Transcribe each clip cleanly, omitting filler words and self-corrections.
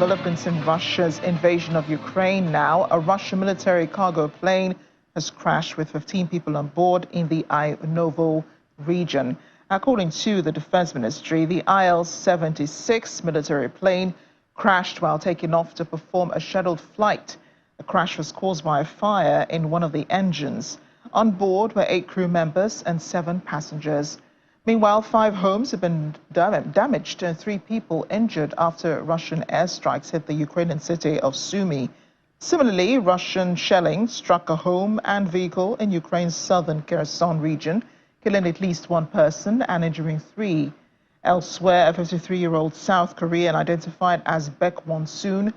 developments in Russia's invasion of Ukraine now. A Russian military cargo plane has crashed with 15 people on board in the naval region. According to the Defense Ministry, the IL-76 military plane crashed while taking off to perform a scheduled flight. The crash was caused by a fire in one of the engines. On board were 8 crew members and 7 passengers. Meanwhile, 5 homes have been damaged and 3 people injured after Russian airstrikes hit the Ukrainian city of Sumy. Similarly, Russian shelling struck a home and vehicle in Ukraine's southern Kherson region, killing at least 1 person and injuring 3. Elsewhere, a 53-year-old South Korean identified as Baek Won-soon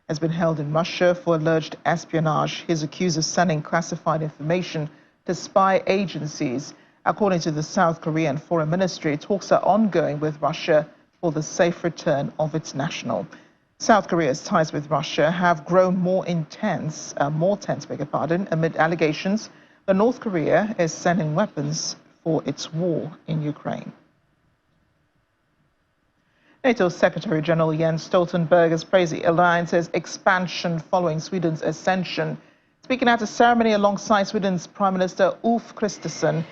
has been held in Russia for alleged espionage. He is accused of sending classified information to spy agencies. According to the South Korean Foreign Ministry, talks are ongoing with Russia for the safe return of its national. South Korea's ties with Russia have grown more tense, amid allegations that North Korea is sending weapons for its war in Ukraine. NATO Secretary General Jens Stoltenberg has praised the alliance's expansion following Sweden's accession. Speaking at a ceremony alongside Sweden's Prime Minister Ulf Kristersson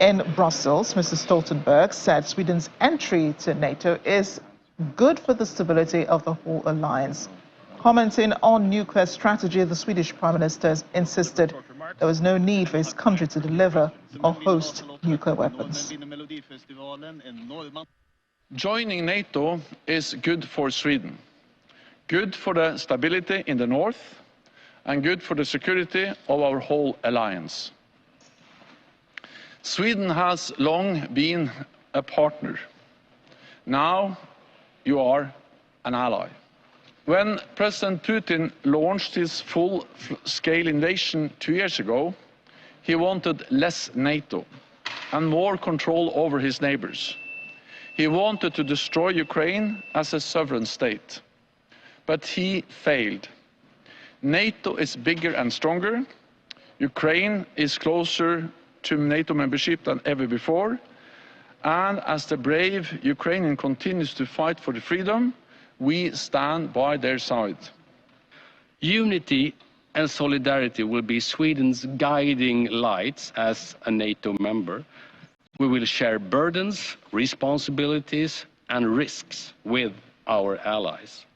in Brussels, Mr. Stoltenberg said Sweden's entry to NATO is good for the stability of the whole alliance. Commenting on nuclear strategy, the Swedish Prime Minister insisted there was no need for his country to deliver or host nuclear weapons. Joining NATO is good for Sweden, good for the stability in the north, and good for the security of our whole alliance. Sweden has long been a partner. Now you are an ally. When President Putin launched his full-scale invasion 2 years ago, he wanted less NATO and more control over his neighbors. He wanted to destroy Ukraine as a sovereign state. But he failed. NATO is bigger and stronger. Ukraine is closer to NATO membership than ever before. And as the brave Ukrainian continues to fight for the freedom, we stand by their side. Unity and solidarity will be Sweden's guiding lights as a NATO member. We will share burdens, responsibilities, and risks with our allies.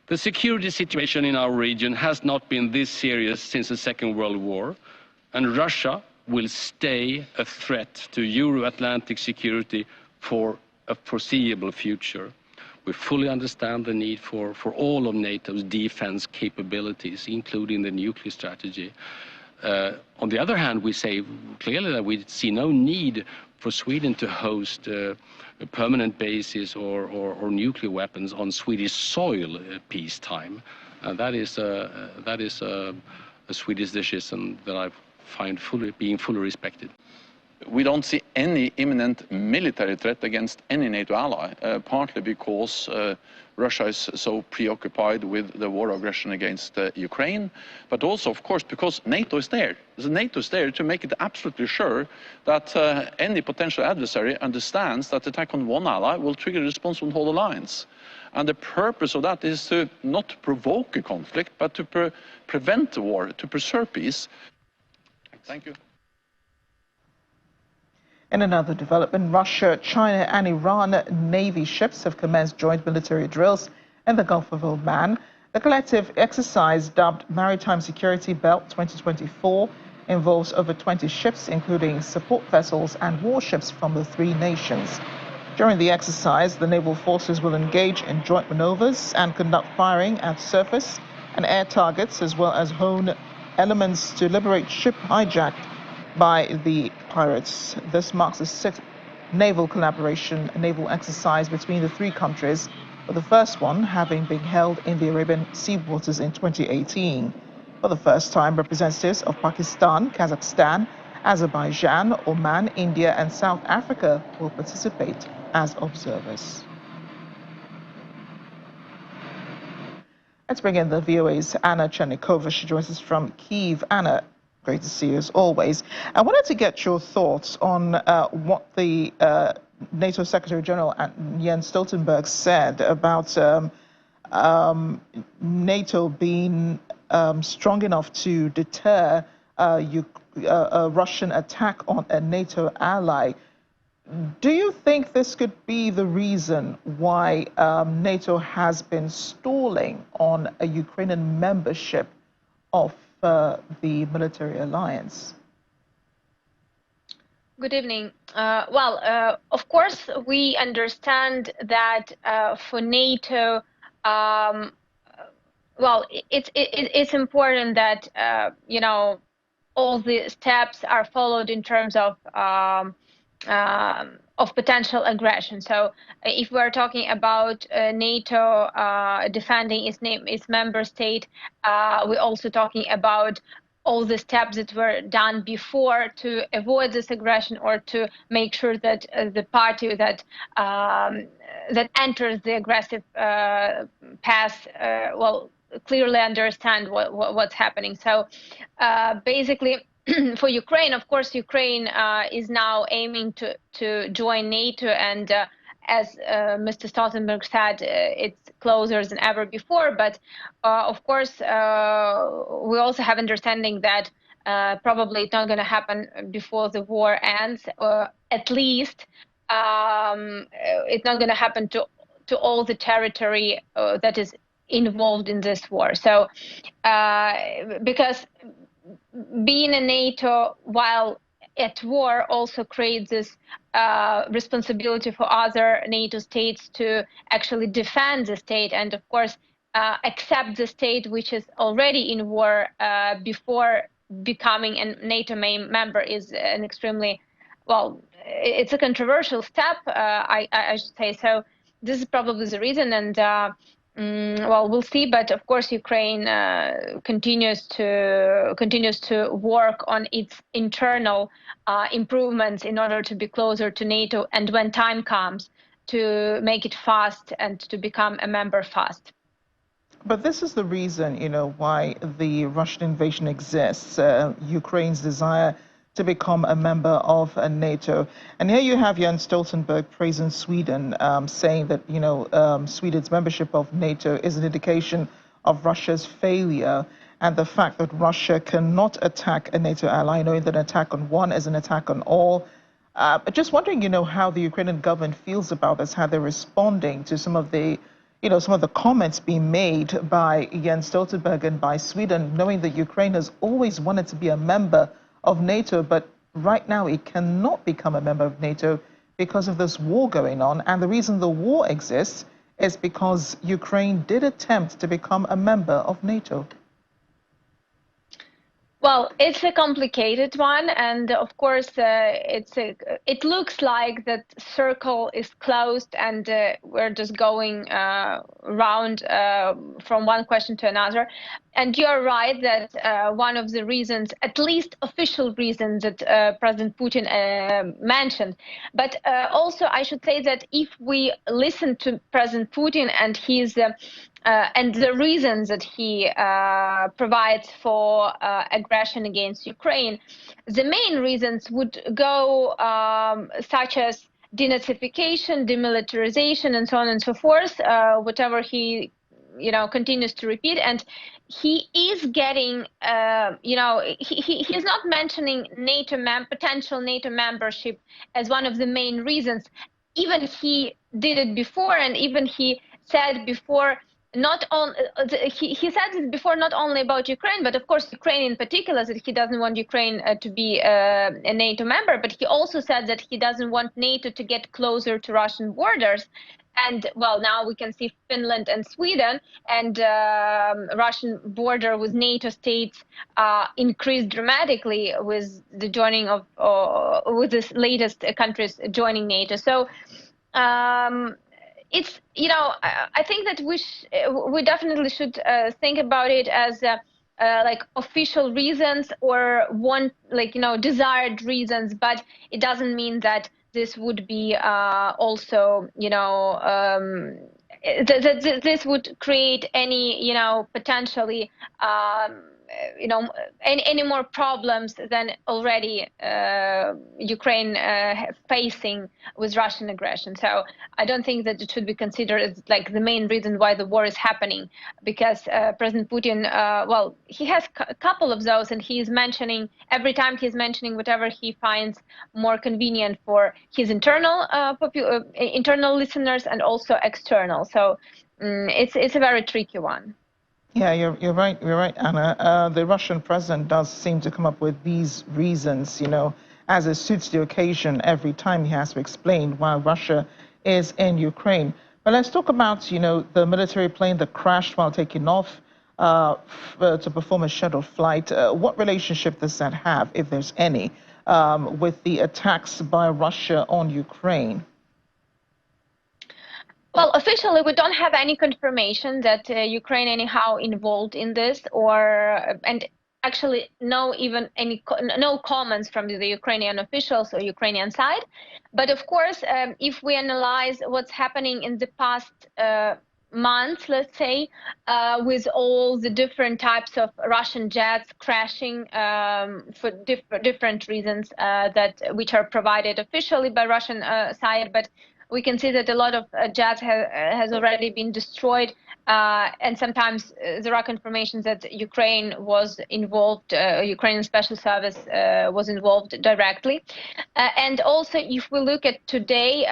The security situation in our region has not been this serious since the Second World War, and Russia will stay a threat to Euro-Atlantic security for a foreseeable future. We fully understand the need for all of NATO's defense capabilities, including the nuclear strategy. On the other hand, we say clearly that we see no need for Sweden to host a permanent bases or nuclear weapons on Swedish soil at peacetime. That is a Swedish decision that I find being fully respected. We don't see any imminent military threat against any NATO ally, partly because Russia is so preoccupied with the war aggression against Ukraine, but also, of course, because NATO is there. NATO is there to make it absolutely sure that any potential adversary understands that attack on one ally will trigger a response from the whole alliance. And the purpose of that is to not provoke a conflict, but to prevent the war, to preserve peace. Thank you. In another development, Russia, China and Iran Navy ships have commenced joint military drills in the Gulf of Oman. The collective exercise, dubbed Maritime Security Belt 2024, involves over 20 ships, including support vessels and warships from the 3 nations. During the exercise, the naval forces will engage in joint maneuvers and conduct firing at surface and air targets, as well as hone elements to liberate ship hijacked by the pirates. This marks the 6th naval naval exercise between the 3 countries, with the first one having been held in the Arabian Sea waters in 2018. For the first time, representatives of Pakistan, Kazakhstan, Azerbaijan, Oman, India and South Africa will participate as observers. Let's bring in the VOA's Anna Chernikova. She joins us from Kyiv. Anna, great to see you as always. I wanted to get your thoughts on what the NATO Secretary General Jens Stoltenberg said about NATO being strong enough to deter a Russian attack on a NATO ally. Do you think this could be the reason why NATO has been stalling on a Ukrainian membership of the military alliance? Good evening. Of course, we understand that for NATO, it's important that all the steps are followed in terms of potential aggression. So, if we are talking about NATO defending its member state, we're also talking about all the steps that were done before to avoid this aggression or to make sure that the party that enters the aggressive path clearly understand what's happening. So basically, for Ukraine, of course, Ukraine is now aiming to join NATO, and as Mr. Stoltenberg said, it's closer than ever before. But of course, we also have understanding that probably it's not going to happen before the war ends, or at least it's not going to happen to all the territory that is involved in this war. So because being in NATO while at war also creates this responsibility for other NATO states to actually defend the state, and of course accept the state which is already in war before becoming a NATO member is an extremely, it's a controversial step, I should say. So this is probably the reason, and we'll see. But of course, Ukraine continues to work on its internal improvements in order to be closer to NATO, and when time comes, to make it fast and to become a member fast. But this is the reason, why the Russian invasion exists, Ukraine's desire to become a member of NATO. And here you have Jens Stoltenberg praising Sweden, saying that, Sweden's membership of NATO is an indication of Russia's failure, and the fact that Russia cannot attack a NATO ally, knowing that an attack on one is an attack on all. Just wondering, how the Ukrainian government feels about this, how they're responding to some of the comments being made by Jens Stoltenberg and by Sweden, knowing that Ukraine has always wanted to be a member of NATO, but right now it cannot become a member of NATO because of this war going on. And the reason the war exists is because Ukraine did attempt to become a member of NATO. Well, it's a complicated one, and of course, it looks like that circle is closed, and we're just going around from one question to another. And you're right that one of the reasons, at least official reasons, that President Putin mentioned. But also, I should say that if we listen to President Putin and his and the reasons that he provides for aggression against Ukraine, the main reasons would go such as denazification, demilitarization, and so on and so forth, whatever he continues to repeat. And he is getting, he's not mentioning potential NATO membership as one of the main reasons. Even he did it before, and even he said before, he said it before, not only about Ukraine, but of course Ukraine in particular, that he doesn't want Ukraine to be a NATO member. But he also said that he doesn't want NATO to get closer to Russian borders. And well, now we can see Finland and Sweden, and Russian border with NATO states increased dramatically with the joining of with this latest countries joining NATO. So it's, I think that we definitely should think about it as like official reasons or desired reasons, but it doesn't mean that this would be also, this would create any, potentially any more problems than already Ukraine facing with Russian aggression. So I don't think that it should be considered as like the main reason why the war is happening, because President Putin, well, he has a couple of those, and he's mentioning every time he's mentioning whatever he finds more convenient for his internal listeners and also external. So it's a very tricky one. Yeah, you're right. You're right, Anna. The Russian president does seem to come up with these reasons, as it suits the occasion every time he has to explain why Russia is in Ukraine. But let's talk about, the military plane that crashed while taking off to perform a scheduled flight. What relationship does that have, if there's any, with the attacks by Russia on Ukraine? Well, officially, we don't have any confirmation that Ukraine anyhow involved in this, and actually no comments from the Ukrainian officials or Ukrainian side. But of course, if we analyze what's happening in the past months, let's say, with all the different types of Russian jets crashing for different reasons which are provided officially by Russian side, but we can see that a lot of jets has already been destroyed, and sometimes there are confirmations that Ukraine was involved, Ukrainian special service was involved directly. And also, if we look at today,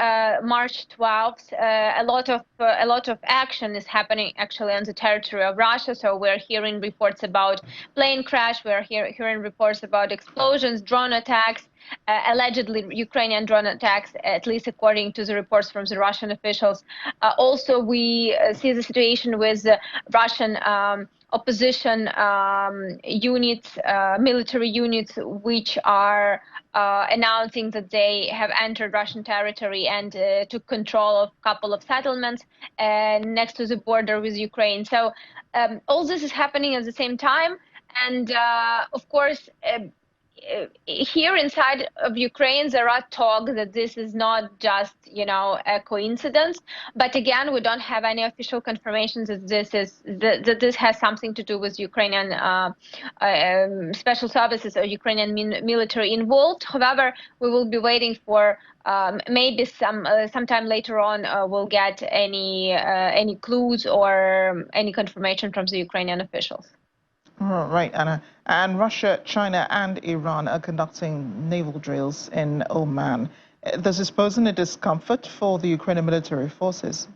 March 12th, a lot of action is happening actually on the territory of Russia. So we're hearing reports about plane crash, we're hearing reports about explosions, drone attacks, allegedly Ukrainian drone attacks, at least according to the reports from the Russian officials. Also, we see the situation with Russian opposition units, military units, which are announcing that they have entered Russian territory and took control of a couple of settlements next to the border with Ukraine. So all this is happening at the same time. And of course, here inside of Ukraine, there are talks that this is not just, a coincidence. But again, we don't have any official confirmations that this has something to do with Ukrainian special services or Ukrainian military involved. However, we will be waiting for maybe sometime later on we'll get any clues or any confirmation from the Ukrainian officials. Right, Anna. And Russia, China, and Iran are conducting naval drills in Oman. Does this pose any discomfort for the Ukrainian military forces?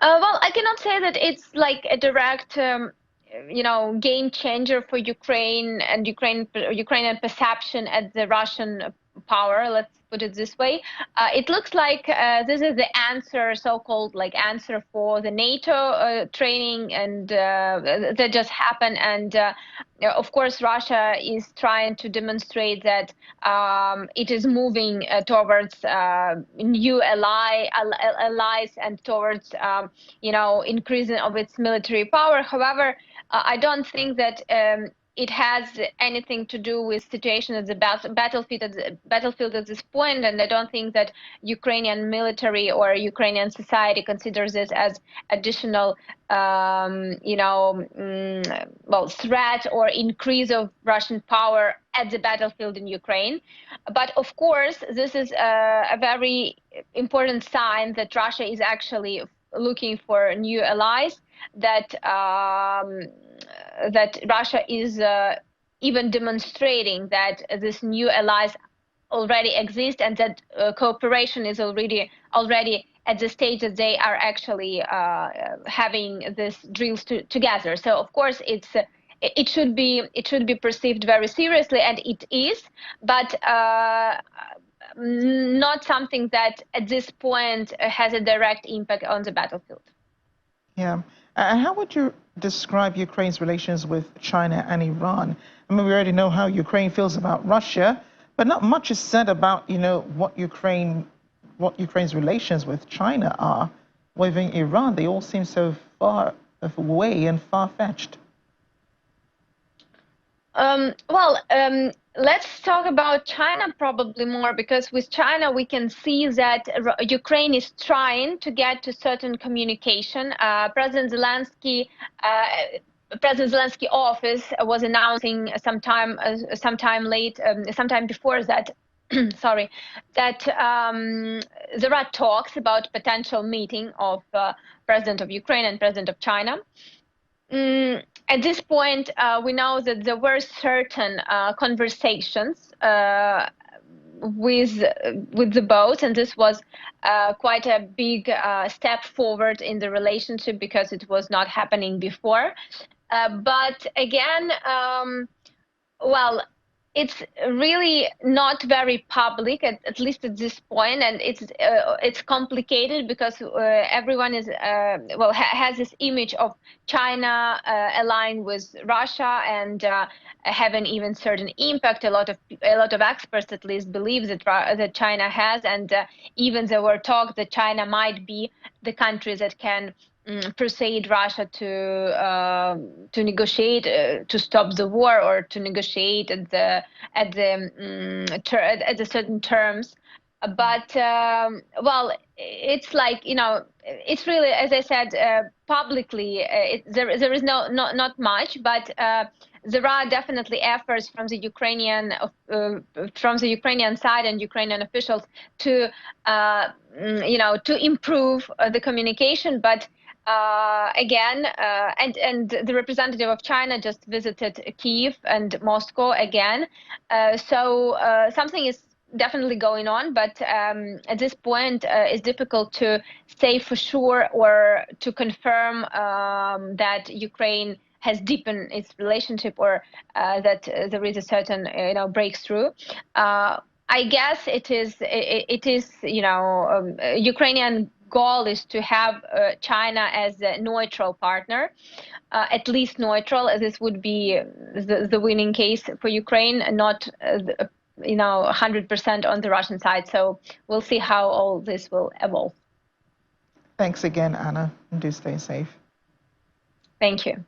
Well, I cannot say that it's like a direct, game changer for Ukraine and Ukrainian perception at the Russian power. Let's put it this way. It looks like this is the answer, so-called answer for the NATO training, and that just happened. And of course, Russia is trying to demonstrate that it is moving towards new allies and towards increasing of its military power. However, I don't think that it has anything to do with situation at the battlefield at this point, and I don't think that Ukrainian military or Ukrainian society considers this as additional, threat or increase of Russian power at the battlefield in Ukraine. But of course, this is a very important sign that Russia is actually looking for new allies, that Russia is even demonstrating that this new allies already exist, and that cooperation is already at the stage that they are actually having these drills together. So of course it should be perceived very seriously, and it is, but not something that at this point has a direct impact on the battlefield. Yeah. And how would you describe Ukraine's relations with China and Iran? I mean, we already know how Ukraine feels about Russia, but not much is said about, what Ukraine's relations with China are. With Iran, they all seem so far away and far-fetched. Let's talk about China probably more, because with China we can see that Ukraine is trying to get to certain communication. President Zelensky President Zelensky office was announcing sometime before that, sorry, that there are talks about potential meeting of President of Ukraine and President of China. At this point, we know that there were certain conversations with the both, and this was quite a big step forward in the relationship because it was not happening before. But again, well, it's really not very public, at least at this point, and it's complicated because everyone is has this image of China aligned with Russia and having even certain impact. A lot of experts, at least, believe that China has, and even there were talks that China might be the country that can persuade Russia to negotiate to stop the war or to negotiate at the certain terms. But well, it's like, you know, it's really, as I said, publicly there is not much, but there are definitely efforts from the Ukrainian side and Ukrainian officials to you know, to improve the communication. But again, and the representative of China just visited Kyiv and Moscow again. So something is definitely going on, but at this point it's difficult to say for sure or to confirm that Ukraine has deepened its relationship or that there is a certain, you know, breakthrough. I guess it is, you know, Ukrainian goal is to have China as a neutral partner, at least neutral. This would be the winning case for Ukraine, and not you know, 100% on the Russian side. So we'll see how all this will evolve. Thanks again, Anna, and do stay safe. Thank you.